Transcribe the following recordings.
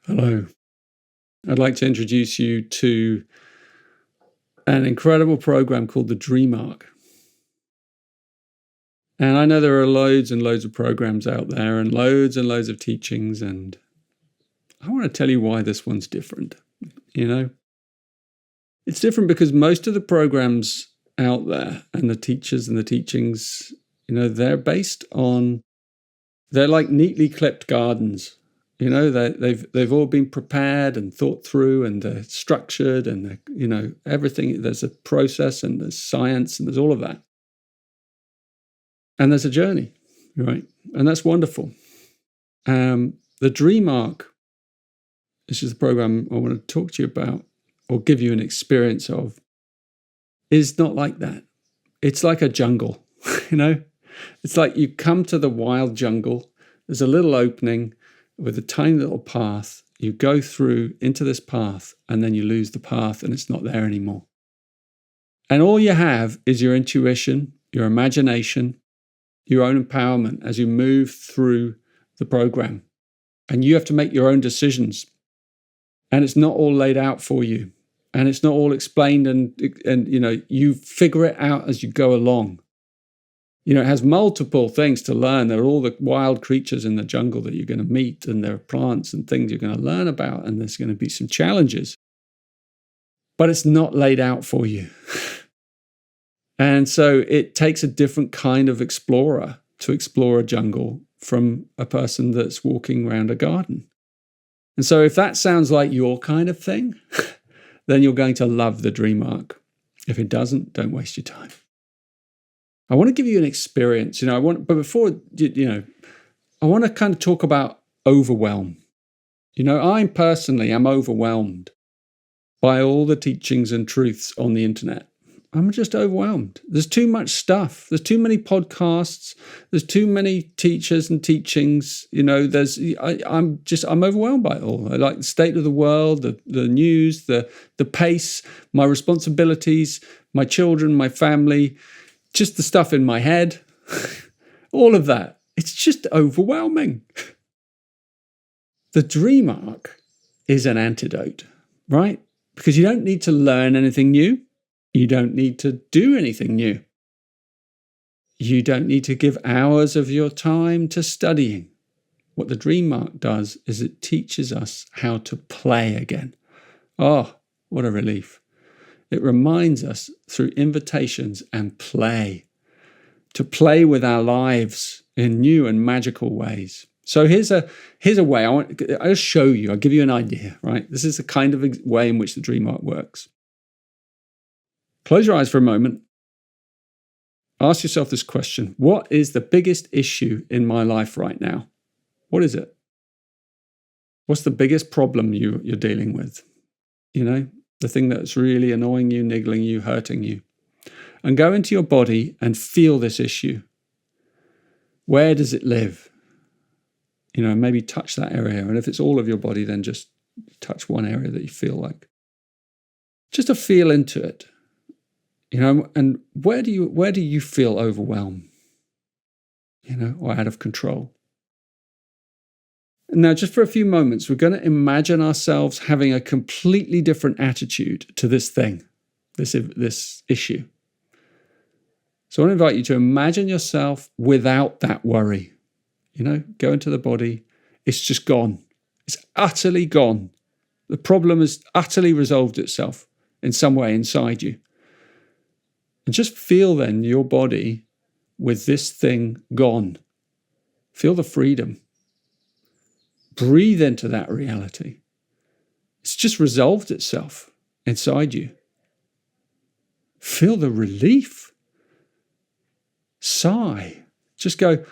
Hello. I'd like to introduce you to an incredible program called the Dream Arc. And I know there are loads and loads of programs out there and loads of teachings. And I want to tell you why this one's different. It's different because most of the programs out there and the teachers and the teachings, they're based on, they're like neatly clipped gardens. They've all been prepared and thought through, and they're structured, and they're, everything. There's a process, and there's science, and there's all of that, and there's a journey, right? And that's wonderful. The Dream Arc, this is the program I want to talk to you about, or give you an experience of, is not like that. It's like a jungle, It's like you come to the wild jungle. There's a little opening with a tiny little path. You go through into this path, and then you lose the path, and it's not there anymore. And all you have is your intuition, your imagination, your own empowerment as you move through the program. And you have to make your own decisions. And it's not all laid out for you. And it's not all explained, and you figure it out as you go along. It has multiple things to learn. There are all the wild creatures in the jungle that you're going to meet, and there are plants and things you're going to learn about, and there's going to be some challenges. But it's not laid out for you. And so it takes a different kind of explorer to explore a jungle from a person that's walking around a garden. And so if that sounds like your kind of thing, then you're going to love the Dream Arc. If it doesn't, don't waste your time. I want to give you an experience, but before, I want to kind of talk about overwhelm. I personally am overwhelmed by all the teachings and truths on the internet. I'm just overwhelmed. There's too much stuff. There's too many podcasts. There's too many teachers and teachings. I'm overwhelmed by it all. I like the state of the world, the news, the pace, my responsibilities, my children, my family, just the stuff in my head, all of that. It's just overwhelming. The Dream Arc is an antidote, right? Because you don't need to learn anything new. You don't need to do anything new. You don't need to give hours of your time to studying. What the Dream Arc does is it teaches us how to play again. Oh, what a relief. It reminds us through invitations and play, to play with our lives in new and magical ways. So here's a way. I'll show you. I'll give you an idea, right? This is the kind of way in which the Dream Arc works. Close your eyes for a moment. Ask yourself this question. What is the biggest issue in my life right now? What is it? What's the biggest problem you're dealing with? The thing that's really annoying you, niggling you, hurting you. And go into your body and feel this issue. Where does it live? Maybe touch that area. And if it's all of your body, then just touch one area that you feel like. Just to feel into it. And where do you feel overwhelmed? Or out of control? Now, just for a few moments, we're going to imagine ourselves having a completely different attitude to this thing, this issue. So I want to invite you to imagine yourself without that worry. Go into the body. It's just gone. It's utterly gone. The problem has utterly resolved itself in some way inside you. And just feel then your body with this thing gone. Feel the freedom. Breathe into that reality. It's just resolved itself inside you. Feel the relief. Sigh. Just go,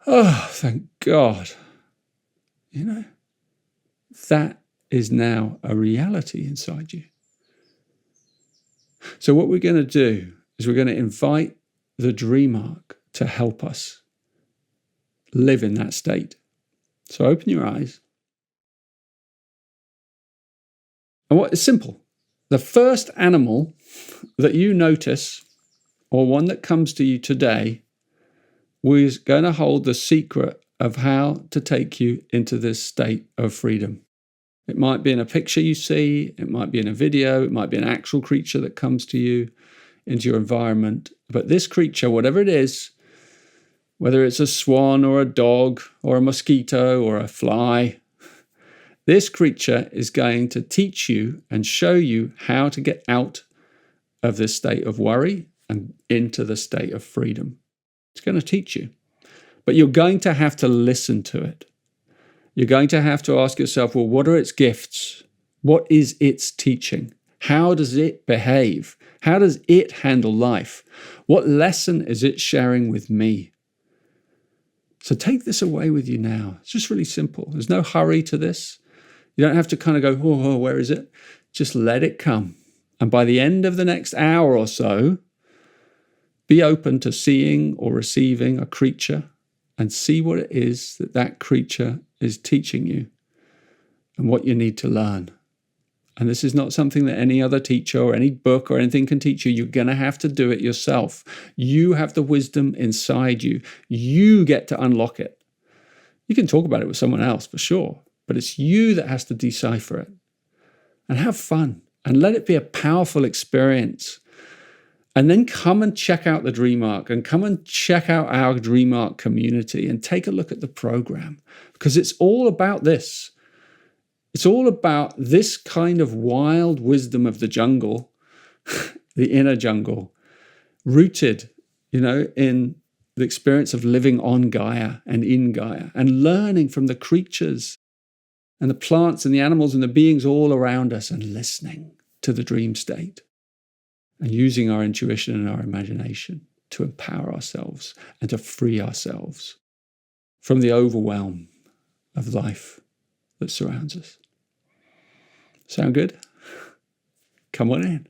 oh, thank God. That is now a reality inside you. So what we're going to do is we're going to invite the Dream Arc to help us live in that state. So open your eyes. And it's simple. The first animal that you notice, or one that comes to you today, is going to hold the secret of how to take you into this state of freedom. It might be in a picture you see, it might be in a video, it might be an actual creature that comes to you into your environment. But this creature, whatever it is, whether it's a swan or a dog or a mosquito or a fly, this creature is going to teach you and show you how to get out of this state of worry and into the state of freedom. It's going to teach you. But you're going to have to listen to it. You're going to have to ask yourself, well, what are its gifts? What is its teaching? How does it behave? How does it handle life? What lesson is it sharing with me? So take this away with you now. It's just really simple. There's no hurry to this. You don't have to kind of go, oh, where is it? Just let it come. And by the end of the next hour or so, be open to seeing or receiving a creature and see what it is that that creature is teaching you and what you need to learn. And this is not something that any other teacher or any book or anything can teach you. You're going to have to do it yourself. You have the wisdom inside you. You get to unlock it. You can talk about it with someone else for sure, but it's you that has to decipher it. And have fun and let it be a powerful experience. And then come and check out the Dream Arc and come and check out our Dream Arc community and take a look at the program, because it's all about this. It's all about this kind of wild wisdom of the jungle, the inner jungle, rooted, in the experience of living on Gaia and in Gaia and learning from the creatures and the plants and the animals and the beings all around us and listening to the dream state and using our intuition and our imagination to empower ourselves and to free ourselves from the overwhelm of life that surrounds us. Sound good? Come on in.